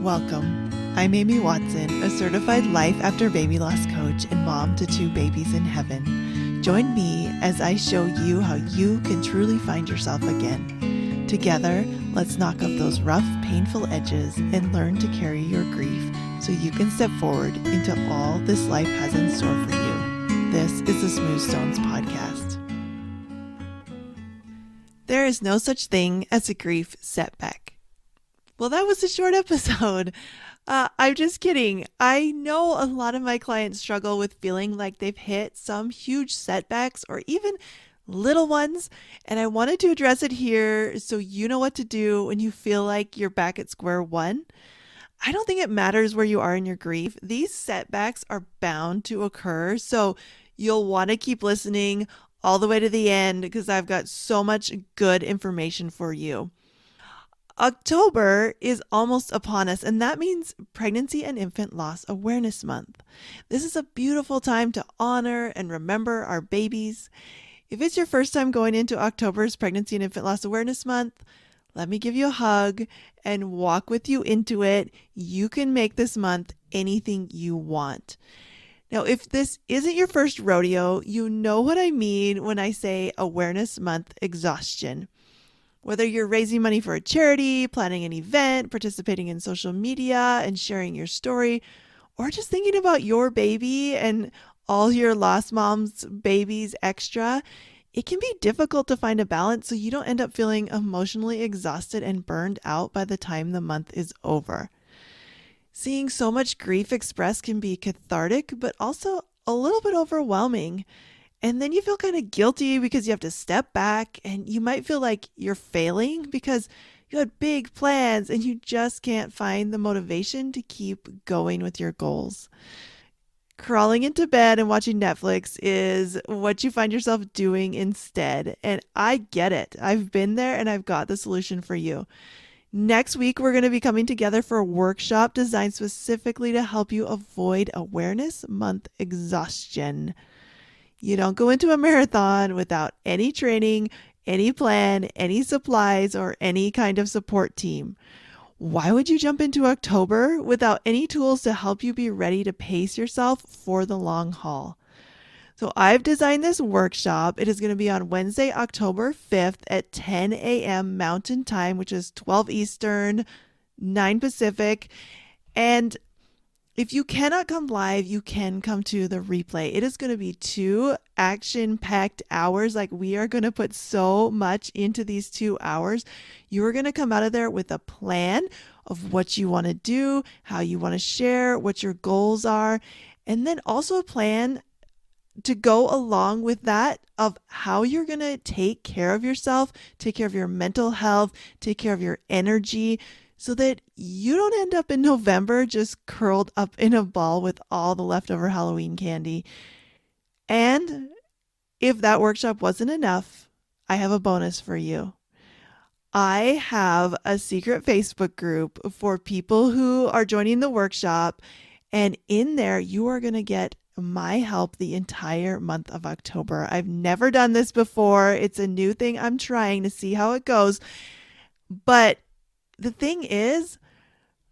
Welcome. I'm Amy Watson, a certified life after baby loss coach and mom to 2 babies in heaven. Join me as I show you how you can truly find yourself again. Together, let's knock off those rough, painful edges and learn to carry your grief so you can step forward into all this life has in store for you. This is the Smooth Stones podcast. There is no such thing as a grief setback. Well, that was a short episode. I'm just kidding. I know a lot of my clients struggle with feeling like they've hit some huge setbacks or even little ones, and I wanted to address it here so you know what to do when you feel like you're back at square one. I don't think it matters where you are in your grief. These setbacks are bound to occur, so you'll want to keep listening all the way to the end because I've got so much good information for you. October is almost upon us, and that means Pregnancy and Infant Loss Awareness Month. This is a beautiful time to honor and remember our babies. If it's your first time going into October's Pregnancy and Infant Loss Awareness Month, let me give you a hug and walk with you into it. You can make this month anything you want. Now, if this isn't your first rodeo, you know what I mean when I say Awareness Month exhaustion. Whether you're raising money for a charity, planning an event, participating in social media and sharing your story, or just thinking about your baby and all your lost moms' babies extra, it can be difficult to find a balance so you don't end up feeling emotionally exhausted and burned out by the time the month is over. Seeing so much grief expressed can be cathartic, but also a little bit overwhelming. And then you feel kind of guilty because you have to step back and you might feel like you're failing because you had big plans and you just can't find the motivation to keep going with your goals. Crawling into bed and watching Netflix is what you find yourself doing instead. And I get it. I've been there and I've got the solution for you. Next week, we're going to be coming together for a workshop designed specifically to help you avoid Awareness Month exhaustion. You don't go into a marathon without any training, any plan, any supplies, or any kind of support team. Why would you jump into October without any tools to help you be ready to pace yourself for the long haul? So I've designed this workshop. It is going to be on Wednesday, October 5th at 10 a.m. Mountain Time, which is 12 Eastern, 9 Pacific. And if you cannot come live, you can come to the replay. It is going to be 2 action-packed hours. Like, we are going to put so much into these 2 hours. You are going to come out of there with a plan of what you want to do, how you want to share, what your goals are, and then also a plan to go along with that of how you're going to take care of yourself, take care of your mental health, take care of your energy, so that you don't end up in November just curled up in a ball with all the leftover Halloween candy. And if that workshop wasn't enough, I have a bonus for you. I have a secret Facebook group for people who are joining the workshop. And in there, you are going to get my help the entire month of October. I've never done this before. It's a new thing I'm trying to see how it goes. But the thing is,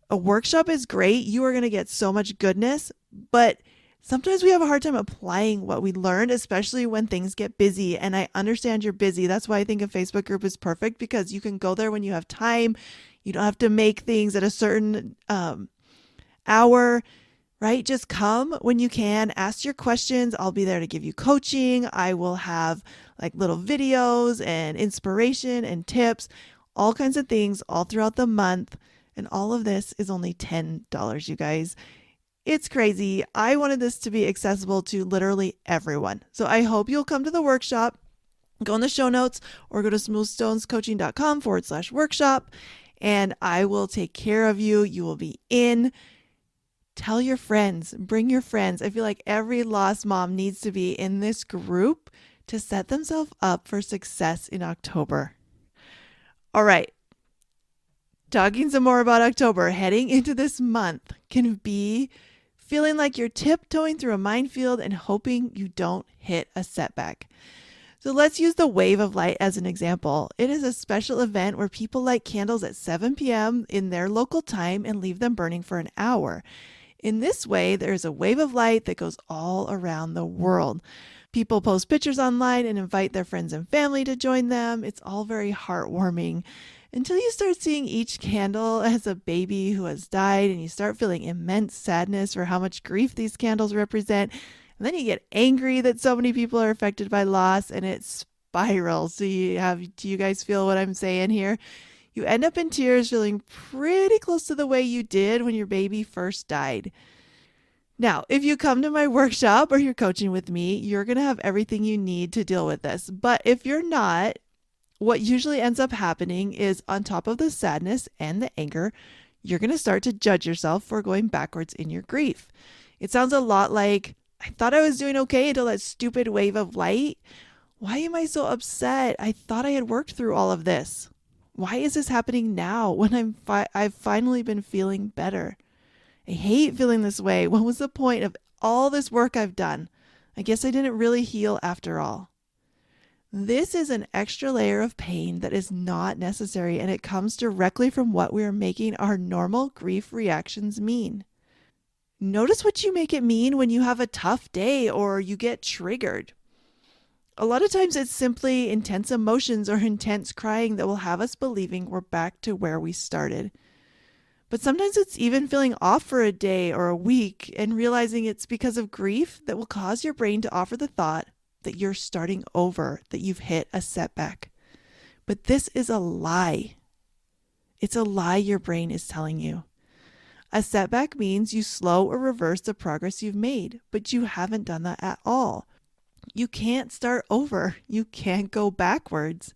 a workshop is great. You are going to get so much goodness, but sometimes we have a hard time applying what we learned, especially when things get busy. And I understand you're busy. That's why I think a Facebook group is perfect, because you can go there when you have time. You don't have to make things at a certain hour, right? Just come when you can, ask your questions. I'll be there to give you coaching. I will have like little videos and inspiration and tips, all kinds of things all throughout the month. And all of this is only $10, you guys. It's crazy. I wanted this to be accessible to literally everyone. So I hope you'll come to the workshop. Go in the show notes or go to smoothstonescoaching.com/workshop, and I will take care of you. You will be in. Tell your friends, bring your friends. I feel like every lost mom needs to be in this group to set themselves up for success in October. All right. Talking some more about October, heading into this month can be feeling like you're tiptoeing through a minefield and hoping you don't hit a setback. So let's use the wave of light as an example. It is a special event where people light candles at 7 p.m. in their local time and leave them burning for an hour. In this way, there is a wave of light that goes all around the world. People post pictures online and invite their friends and family to join them. It's all very heartwarming until you start seeing each candle as a baby who has died and you start feeling immense sadness for how much grief these candles represent. And then you get angry that so many people are affected by loss and it spirals. Do you guys feel what I'm saying here? You end up in tears feeling pretty close to the way you did when your baby first died. Now, if you come to my workshop or you're coaching with me, you're going to have everything you need to deal with this. But if you're not, what usually ends up happening is on top of the sadness and the anger, you're going to start to judge yourself for going backwards in your grief. It sounds a lot like, I thought I was doing okay until that stupid wave of light. Why am I so upset? I thought I had worked through all of this. Why is this happening now when I've finally been feeling better? I hate feeling this way. What was the point of all this work I've done? I guess I didn't really heal after all. This is an extra layer of pain that is not necessary, and it comes directly from what we are making our normal grief reactions mean. Notice what you make it mean when you have a tough day or you get triggered. A lot of times it's simply intense emotions or intense crying that will have us believing we're back to where we started. But sometimes it's even feeling off for a day or a week and realizing it's because of grief that will cause your brain to offer the thought that you're starting over, that you've hit a setback. But this is a lie. It's a lie your brain is telling you. A setback means you slow or reverse the progress you've made, but you haven't done that at all. You can't start over. You can't go backwards.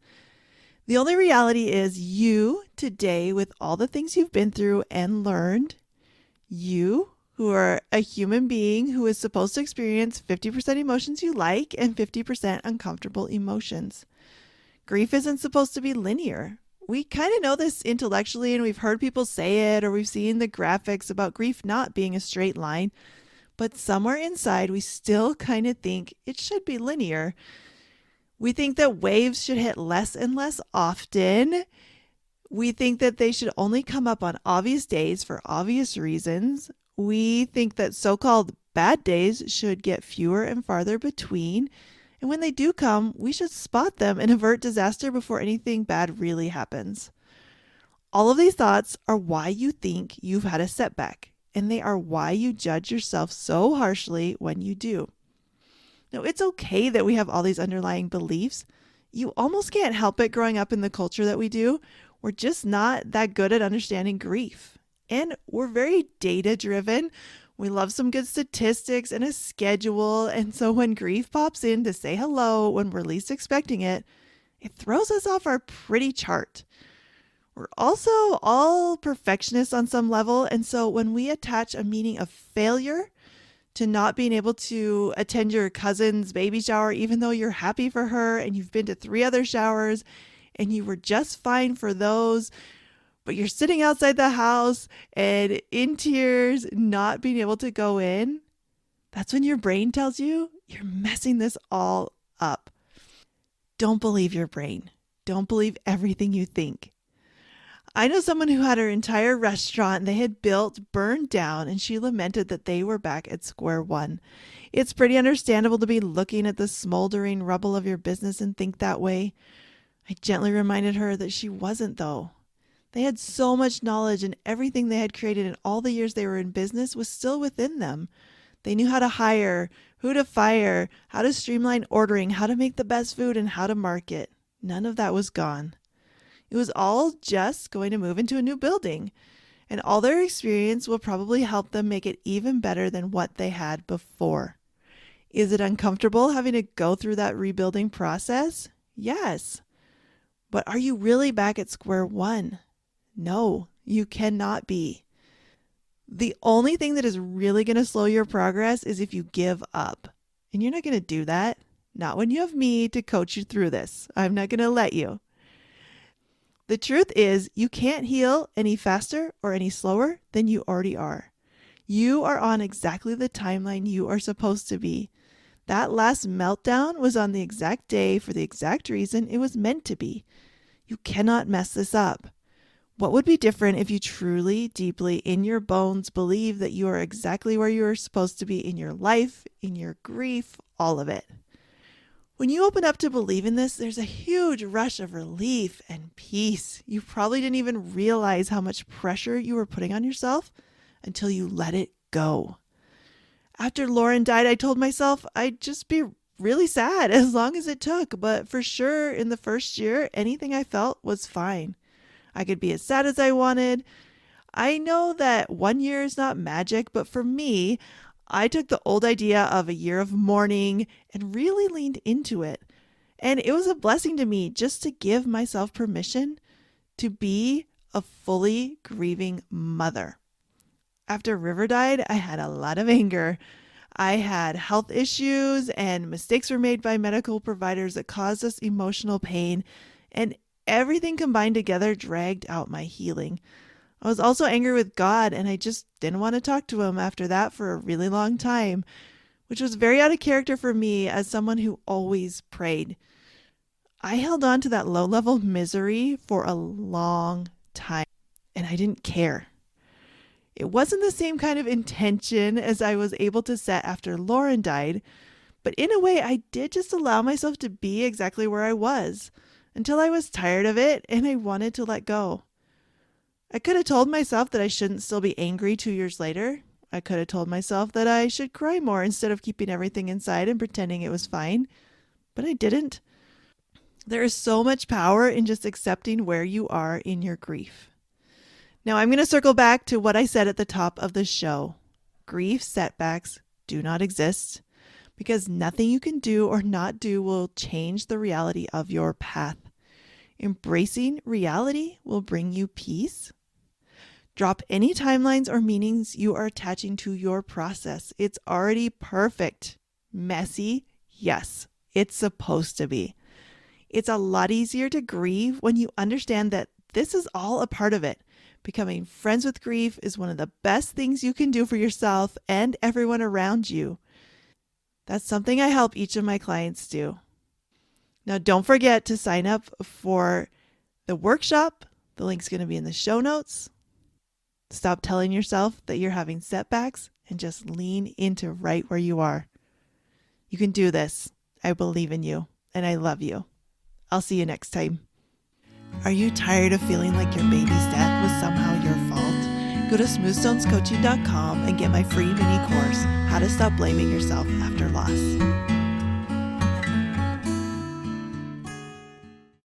The only reality is you today, with all the things you've been through and learned, you who are a human being who is supposed to experience 50% emotions you like and 50% uncomfortable emotions. Grief isn't supposed to be linear. We kind of know this intellectually and we've heard people say it or we've seen the graphics about grief not being a straight line, but somewhere inside we still kind of think it should be linear. We think that waves should hit less and less often. We think that they should only come up on obvious days for obvious reasons. We think that so-called bad days should get fewer and farther between. And when they do come, we should spot them and avert disaster before anything bad really happens. All of these thoughts are why you think you've had a setback, and they are why you judge yourself so harshly when you do. Now, it's okay that we have all these underlying beliefs. You almost can't help it growing up in the culture that we do. We're just not that good at understanding grief. And we're very data driven. We love some good statistics and a schedule. And so when grief pops in to say hello when we're least expecting it, it throws us off our pretty chart. We're also all perfectionists on some level. And so when we attach a meaning of failure to not being able to attend your cousin's baby shower, even though you're happy for her and you've been to 3 other showers and you were just fine for those, but you're sitting outside the house and in tears, not being able to go in, that's when your brain tells you you're messing this all up. Don't believe your brain. Don't believe everything you think. I know someone who had her entire restaurant they had built burned down, and she lamented that they were back at square one. It's pretty understandable to be looking at the smoldering rubble of your business and think that way. I gently reminded her that she wasn't, though. They had so much knowledge, and everything they had created in all the years they were in business was still within them. They knew how to hire, who to fire, how to streamline ordering, how to make the best food, and how to market. None of that was gone. It was all just going to move into a new building, and all their experience will probably help them make it even better than what they had before. Is it uncomfortable having to go through that rebuilding process? Yes. But are you really back at square one? No, you cannot be. The only thing that is really going to slow your progress is if you give up. And you're not going to do that. Not when you have me to coach you through this. I'm not going to let you. The truth is, you can't heal any faster or any slower than you already are. You are on exactly the timeline you are supposed to be. That last meltdown was on the exact day for the exact reason it was meant to be. You cannot mess this up. What would be different if you truly, deeply, in your bones, believe that you are exactly where you are supposed to be in your life, in your grief, all of it? When you open up to believe in this, there's a huge rush of relief and peace. You probably didn't even realize how much pressure you were putting on yourself until you let it go. After Lauren died, I told myself I'd just be really sad as long as it took, but for sure in the first year, anything I felt was fine. I could be as sad as I wanted. I know that 1 year is not magic, but for me, I took the old idea of a year of mourning and really leaned into it. And it was a blessing to me just to give myself permission to be a fully grieving mother. After River died, I had a lot of anger. I had health issues and mistakes were made by medical providers that caused us emotional pain, and everything combined together dragged out my healing. I was also angry with God, and I just didn't want to talk to him after that for a really long time, which was very out of character for me as someone who always prayed. I held on to that low-level misery for a long time, and I didn't care. It wasn't the same kind of intention as I was able to set after Lauren died, but in a way I did just allow myself to be exactly where I was until I was tired of it and I wanted to let go. I could have told myself that I shouldn't still be angry 2 years later. I could have told myself that I should cry more instead of keeping everything inside and pretending it was fine, but I didn't. There is so much power in just accepting where you are in your grief. Now I'm going to circle back to what I said at the top of the show. Grief setbacks do not exist because nothing you can do or not do will change the reality of your path. Embracing reality will bring you peace. Drop any timelines or meanings you are attaching to your process. It's already perfect. Messy? Yes, it's supposed to be. It's a lot easier to grieve when you understand that this is all a part of it. Becoming friends with grief is one of the best things you can do for yourself and everyone around you. That's something I help each of my clients do. Now, don't forget to sign up for the workshop. The link's going to be in the show notes. Stop telling yourself that you're having setbacks and just lean into right where you are. You can do this. I believe in you and I love you. I'll see you next time. Are you tired of feeling like your baby's death was somehow your fault? Go to smoothstonescoaching.com and get my free mini course, How to Stop Blaming Yourself After Loss.